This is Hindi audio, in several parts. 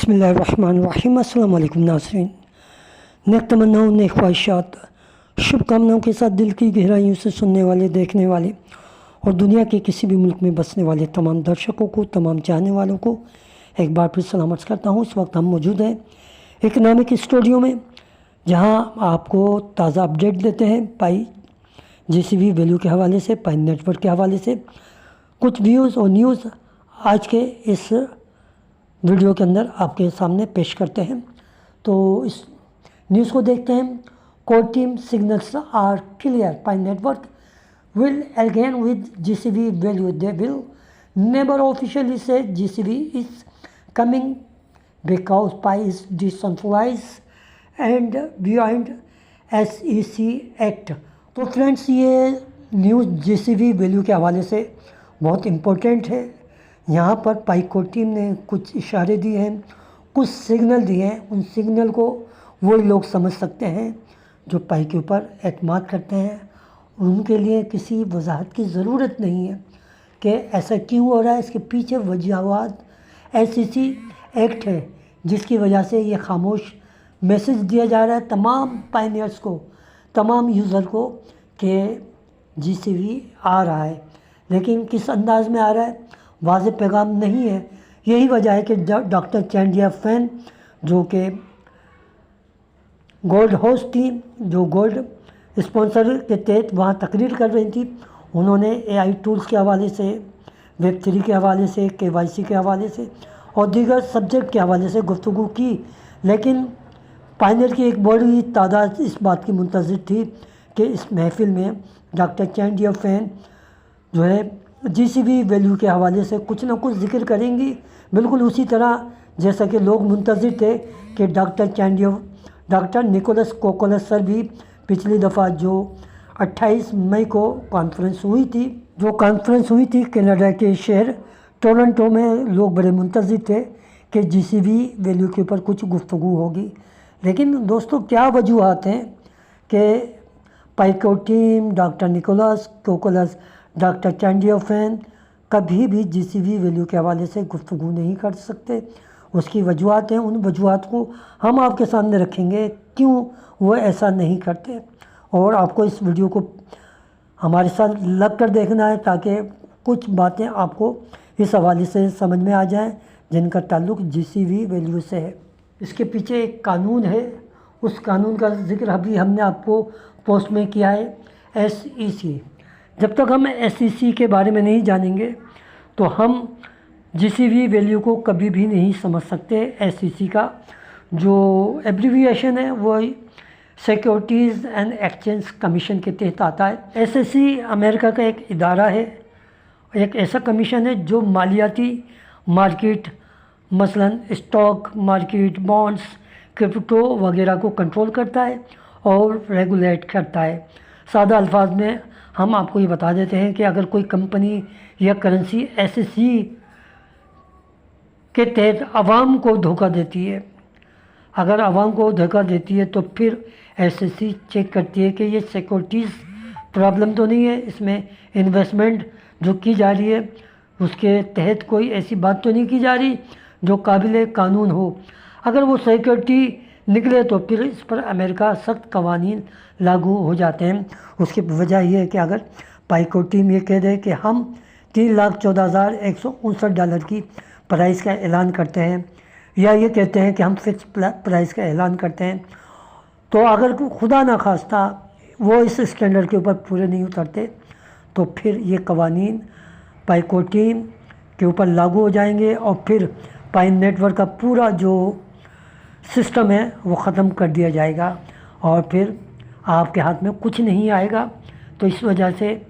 बिस्मिल्लाहिर्रहमानिर्रहीम। अस्सलाम वालेकुम नाज़रीन। नेक तमन्नाओं, नेक ख्वाहिशात, शुभकामनाओं के साथ दिल की गहराइयों से सुनने वाले, देखने वाले और दुनिया के किसी भी मुल्क में बसने वाले तमाम दर्शकों को, तमाम चाहने वालों को एक बार फिर सलामत करता हूँ। इस वक्त हम मौजूद हैं इकनॉमिक स्टूडियो में, जहाँ आपको ताज़ा अपडेट देते हैं पाई जीसीबी वैल्यू के हवाले से, पाई नेटवर्क के हवाले से कुछ व्यूज़ और न्यूज़ आज के इस वीडियो के अंदर आपके सामने पेश करते हैं। तो इस न्यूज़ को देखते हैं। Core team signals are clear, Pi Network will again with GCV value. They will never officially say GCV is coming because Pi is decentralized and beyond SEC Act. तो फ्रेंड्स, ये न्यूज़ GCV वैल्यू के हवाले से बहुत इम्पोर्टेंट है। यहाँ पर पाई कोर टीम ने कुछ इशारे दिए हैं, कुछ सिग्नल दिए हैं। उन सिग्नल को वो लोग समझ सकते हैं जो पाई के ऊपर एतमाद करते हैं। उनके लिए किसी वजाहत की ज़रूरत नहीं है कि ऐसा क्यों हो रहा है। इसके पीछे वजूहात SEC एक्ट है, जिसकी वजह से ये खामोश मैसेज दिया जा रहा है तमाम पायनियर्स को, तमाम यूज़र को कि GCV आ रहा है। लेकिन किस अंदाज में आ रहा है, वाज़ेह पैगाम नहीं है। यही वजह है कि डॉक्टर चैंडिया फैन, जो कि गोल्ड होस्ट थी, जो गोल्ड स्पॉन्सर के तहत वहाँ तकरीर कर रही थी, उन्होंने AI टूल्स के हवाले से, Web3 के हवाले से, KYC के हवाले से और दीगर सब्जेक्ट के हवाले से गुफ्तगू की। लेकिन पायनियर की एक बड़ी तादाद इस बात की मुंतज़िर थी कि इस महफिल में डॉक्टर चैंडिया फैन जो है GCV वैल्यू के हवाले से कुछ ना कुछ जिक्र करेंगी, बिल्कुल उसी तरह जैसा कि लोग मुंतज़िर थे कि डॉक्टर निकोलस कोकोलस सर भी पिछली दफ़ा जो 28 मई को कॉन्फ्रेंस हुई थी कनाडा के शहर टोरंटो में, लोग बड़े मुंतज़िर थे कि GCV वैल्यू के ऊपर कुछ गुफ्तगू होगी। लेकिन दोस्तों, क्या वजूहात हैं कि pi core team, doctor Nicholas Kokkolas, doctor चैंडिया फैन कभी भी GCV वैल्यू के हवाले से गुफ्तगू नहीं कर सकते। उसकी वजूहात हैं। उन वजूहात को हम आपके सामने रखेंगे, क्यों वो ऐसा नहीं करते। और आपको इस वीडियो को हमारे साथ लग कर देखना है ताकि कुछ बातें आपको इस हवाले से समझ में आ जाएं जिनका ताल्लुक़ GCV वैल्यू से है। इसके पीछे एक कानून है, उस कानून का जिक्र अभी हमने आपको पोस्ट में किया है, SEC। जब तक हम SEC के बारे में नहीं जानेंगे तो हम GCV वैल्यू को कभी भी नहीं समझ सकते। SEC का जो एब्रीविएशन है वो सिक्योरिटीज़ एंड एक्सचेंज कमीशन के तहत आता है। SEC अमेरिका का एक इदारा है, एक ऐसा कमीशन है जो मालियाती मार्केट, मसलन स्टॉक मार्केट, बॉन्ड्स, क्रिप्टो वगैरह को कंट्रोल करता है और रेगुलेट करता है। सादा अल्फाज में हम आपको ये बता देते हैं कि अगर कोई कंपनी या करेंसी SEC के तहत आवाम को धोखा देती है, अगर आवाम को धोखा देती है तो फिर SEC चेक करती है कि ये सिक्योरिटीज़ प्रॉब्लम तो नहीं है, इसमें इन्वेस्टमेंट जो की जा रही है उसके तहत कोई ऐसी बात तो नहीं की जा रही जो काबिल कानून हो। अगर वो सिक्योरिटी निकले तो फिर इस पर अमेरिका सख्त कवानीन लागू हो जाते हैं। उसकी वजह यह है कि अगर पाई कोर टीम ये कह दे कि हम $3,14,159 की प्राइस का ऐलान करते हैं, या ये कहते हैं कि हम फिक्स प्राइस का ऐलान करते हैं, तो अगर खुदा ना खास्ता वो इस स्टैंडर्ड के ऊपर पूरे नहीं उतरते तो फिर ये कवानीन पाई कोर टीम के ऊपर लागू हो जाएंगे और फिर पाई नेटवर्क का पूरा जो सिस्टम है वो ख़त्म कर दिया जाएगा और फिर आपके हाथ में कुछ नहीं आएगा। तो इस वजह से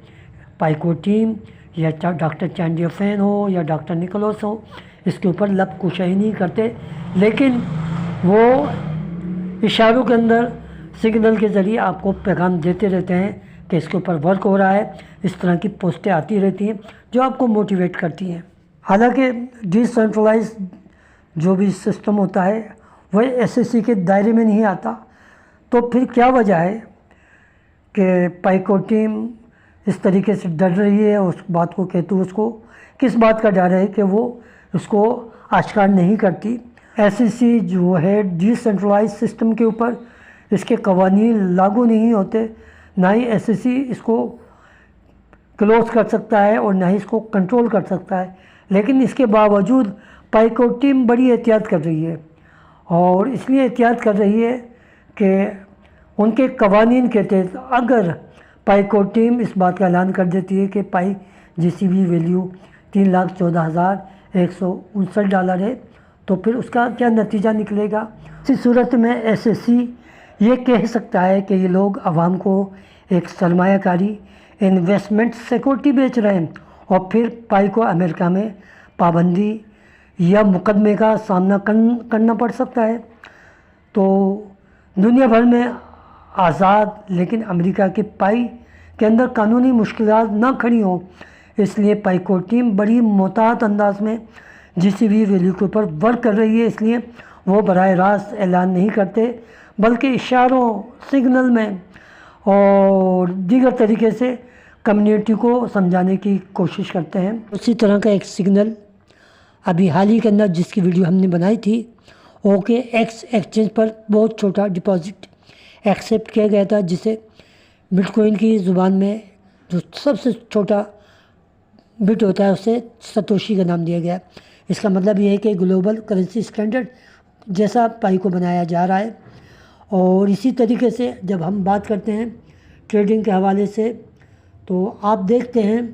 पाई कोर टीम या डॉक्टर चैंडिया फैन हो या डॉक्टर निकोलस हो, इसके ऊपर लब कुशाई नहीं करते, लेकिन वो इशारों के अंदर सिग्नल के ज़रिए आपको पैगाम देते रहते हैं कि इसके ऊपर वर्क हो रहा है। इस तरह की पोस्टें आती रहती हैं जो आपको मोटिवेट करती हैं। हालांकि डिसेंट्रलाइज जो भी सिस्टम होता है वह SEC के दायरे में नहीं आता। तो फिर क्या वजह है कि पाई कोर टीम इस तरीके से डर रही है? उस बात को कहते उसको किस बात का डर है कि वो उसको आश्कार नहीं करती। एसईसी जो है डिसेंट्रलाइज सिस्टम के ऊपर इसके कवानीन लागू नहीं होते, ना ही एसईसी इसको क्लोज कर सकता है और ना ही इसको कंट्रोल कर सकता है। लेकिन इसके बावजूद पाइको टीम बड़ी एहतियात कर रही है, और इसलिए एहतियात कर रही है कि उनके कवानीन के तहत अगर पाइको टीम इस बात का ऐलान कर देती है कि पाई जीसीबी वैल्यू $3,14,159 है, तो फिर उसका क्या नतीजा निकलेगा। इस सूरत में एसएससी ये कह सकता है कि ये लोग आवाम को एक सरमायाकारी इन्वेस्टमेंट सिक्योरिटी बेच रहे हैं, और फिर पाई को अमेरिका में पाबंदी या मुकदमे का सामना करना पड़ सकता है। तो दुनिया भर में आज़ाद लेकिन अमेरिका की पाई के अंदर कानूनी मुश्किलात ना खड़ी हों, इसलिए पाई को टीम बड़ी मोहतात अंदाज में जीसीबी वैल्यू के ऊपर वर्क कर रही है। इसलिए वो बराह रास्त ऐलान नहीं करते, बल्कि इशारों, सिग्नल में और दीगर तरीके से कम्युनिटी को समझाने की कोशिश करते हैं। उसी तरह का एक सिग्नल अभी हाल ही के अंदर जिसकी वीडियो हमने बनाई थी, OKX एक्सचेंज पर बहुत छोटा डिपॉजिट एक्सेप्ट किया गया था, जिसे बिटकॉइन की ज़ुबान में जो सबसे छोटा बिट होता है उसे सतोशी का नाम दिया गया। इसका मतलब ये है कि ग्लोबल करेंसी स्टैंडर्ड जैसा पाई को बनाया जा रहा है। और इसी तरीके से जब हम बात करते हैं ट्रेडिंग के हवाले से, तो आप देखते हैं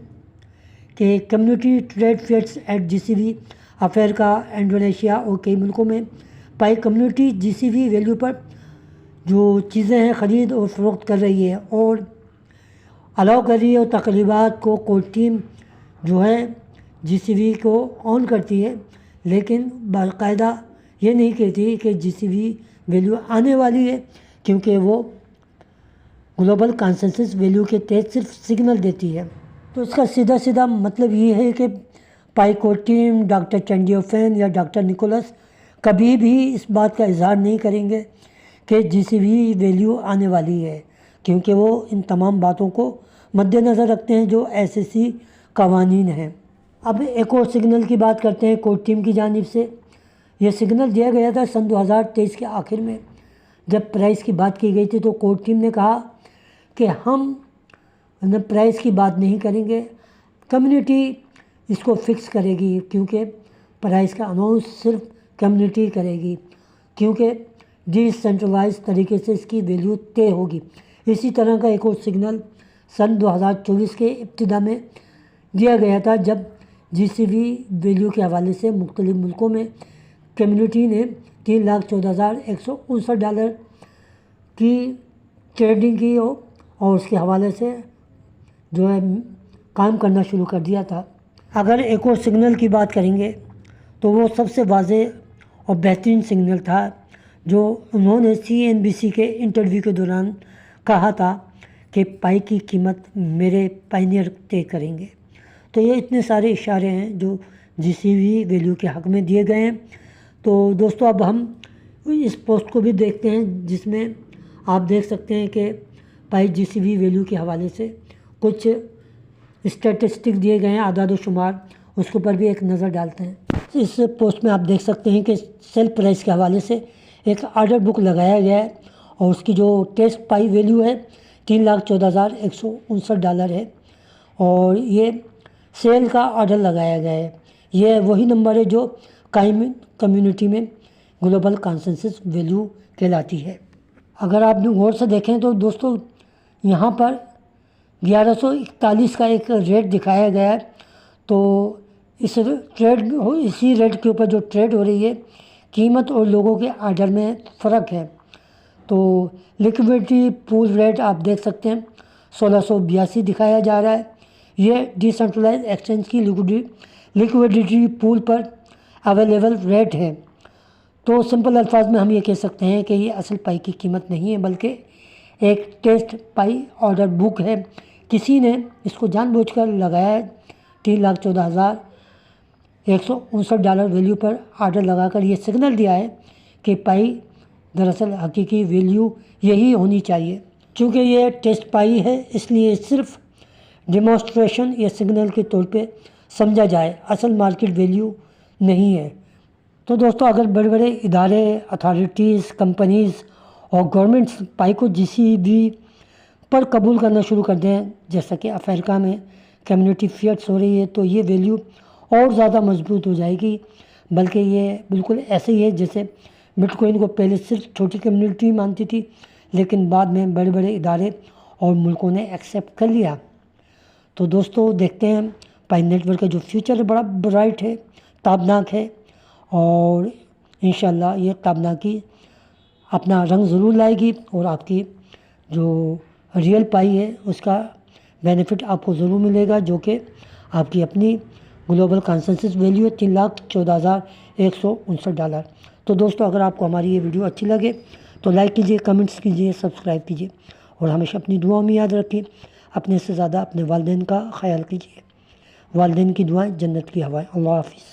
कि community trade fairs at GCB Africa, Indonesia और कई मुल्कों में पाई कम्युनिटी जीसीबी वैल्यू पर जो चीज़ें हैं ख़रीद और फ़रोख्त कर रही है और अलाउ कर रही है, और तकरीबात को कोर्ट टीम जो है जीसीबी को ऑन करती है, लेकिन बाकायदा ये नहीं कहती कि जीसीबी वैल्यू आने वाली है, क्योंकि वो ग्लोबल कंसेंसस वैल्यू के तहत सिर्फ सिग्नल देती है। तो इसका सीधा सीधा मतलब ये है कि पाई को टीम, डॉक्टर चंडियोफेन या डॉक्टर निकोलस कभी भी इस बात का इजहार नहीं करेंगे कि जीसीबी वैल्यू आने वाली है, क्योंकि वो इन तमाम बातों को मद्देनज़र रखते हैं जो एसएससी कवानीन हैं। अब एक और सिग्नल की बात करते हैं कोर्ट टीम की जानिब से। यह सिग्नल दिया गया था सन 2023 के आखिर में, जब प्राइस की बात की गई थी, तो कोर्ट टीम ने कहा कि हम प्राइस की बात नहीं करेंगे, कम्युनिटी इसको फिक्स करेगी, क्योंकि प्राइस का अनाउंस सिर्फ कम्युनिटी करेगी, क्योंकि डिसेंट्रलाइज तरीके से इसकी वैल्यू तय होगी। इसी तरह का एक और सिग्नल सन 2024 के इब्तिदा में दिया गया था, जब जीसीबी वैल्यू के हवाले से मुख्तलिफ मुल्कों में कम्युनिटी ने $3,14,159 की ट्रेडिंग की और उसके हवाले से जो है काम करना शुरू कर दिया था। अगर एक और सिग्नल की बात करेंगे तो वो सबसे वाज़ेह और बेहतरीन सिग्नल था जो उन्होंने CNBC के इंटरव्यू के दौरान कहा था कि पाई की कीमत मेरे पायनियर तय करेंगे। तो ये इतने सारे इशारे हैं जो जीसीबी वैल्यू के हक़ में दिए गए हैं। तो दोस्तों अब हम इस पोस्ट को भी देखते हैं, जिसमें आप देख सकते हैं कि पाई जीसीबी वैल्यू के हवाले से कुछ स्टैटिस्टिक दिए गए हैं, आदाद शुमार, उसके ऊपर भी एक नज़र डालते हैं। इस पोस्ट में आप देख सकते हैं कि सेल प्राइस के हवाले से एक ऑर्डर बुक लगाया गया है, और उसकी जो टेस्ट पाई वैल्यू है $3,14,159 है, और ये सेल का ऑर्डर लगाया गया है। ये वही नंबर है जो कम्युनिटी में ग्लोबल कंसेंसस वैल्यू कहलाती है। अगर आप गौर से देखें तो दोस्तों यहाँ पर 1141 का एक रेट दिखाया गया है। तो इसी रेट के ऊपर जो ट्रेड हो रही है, कीमत और लोगों के ऑर्डर में फ़र्क है। तो लिक्विडिटी पूल रेट आप देख सकते हैं 1682 दिखाया जा रहा है। ये डिसेंट्रलाइज एक्सचेंज की लिक्विडिटी पूल पर अवेलेबल रेट है। तो सिंपल अल्फाज में हम ये कह सकते हैं कि ये असल पाई की कीमत नहीं है, बल्कि एक टेस्ट पाई ऑर्डर बुक है। किसी ने इसको जानबूझकर लगाया है। $3,14,159 वैल्यू पर ऑर्डर लगाकर ये सिग्नल दिया है कि पाई दरअसल हकीकी वैल्यू यही होनी चाहिए। चूँकि ये टेस्ट पाई है, इसलिए सिर्फ डेमोन्स्ट्रेशन या सिग्नल के तौर पे समझा जाए, असल मार्केट वैल्यू नहीं है। तो दोस्तों अगर बड़े बड़े इदारे, अथॉरिटीज़, कंपनीज़ और गवर्नमेंट्स पाई को जीसीबी पर कबूल करना शुरू कर दें, जैसा कि अफ्रीका में कम्युनिटी फिएट्स हो रही है, तो ये वैल्यू और ज़्यादा मजबूत हो जाएगी। बल्कि ये बिल्कुल ऐसे ही है जैसे बिटकॉइन को पहले सिर्फ छोटी कम्युनिटी मानती थी, लेकिन बाद में बड़े बड़े इदारे और मुल्कों ने एक्सेप्ट कर लिया। तो दोस्तों देखते हैं, पाई नेटवर्क का जो फ्यूचर है बड़ा ब्राइट है, ताबनाक है, और इंशाल्लाह ये ताबनाकी अपना रंग ज़रूर लाएगी और आपकी जो रियल पाई है उसका बेनिफिट आपको ज़रूर मिलेगा, जो कि आपकी अपनी ग्लोबल कंसेंसस वैल्यू है $3,14,159। तो दोस्तों अगर आपको हमारी ये वीडियो अच्छी लगे तो लाइक कीजिए, कमेंट्स कीजिए, सब्सक्राइब कीजिए और हमेशा अपनी दुआओं में याद रखिए। अपने से ज़्यादा अपने वालिदैन का ख्याल कीजिए। वालिदैन की दुआएं जन्नत की हवाएं। अल्लाह हाफिज़।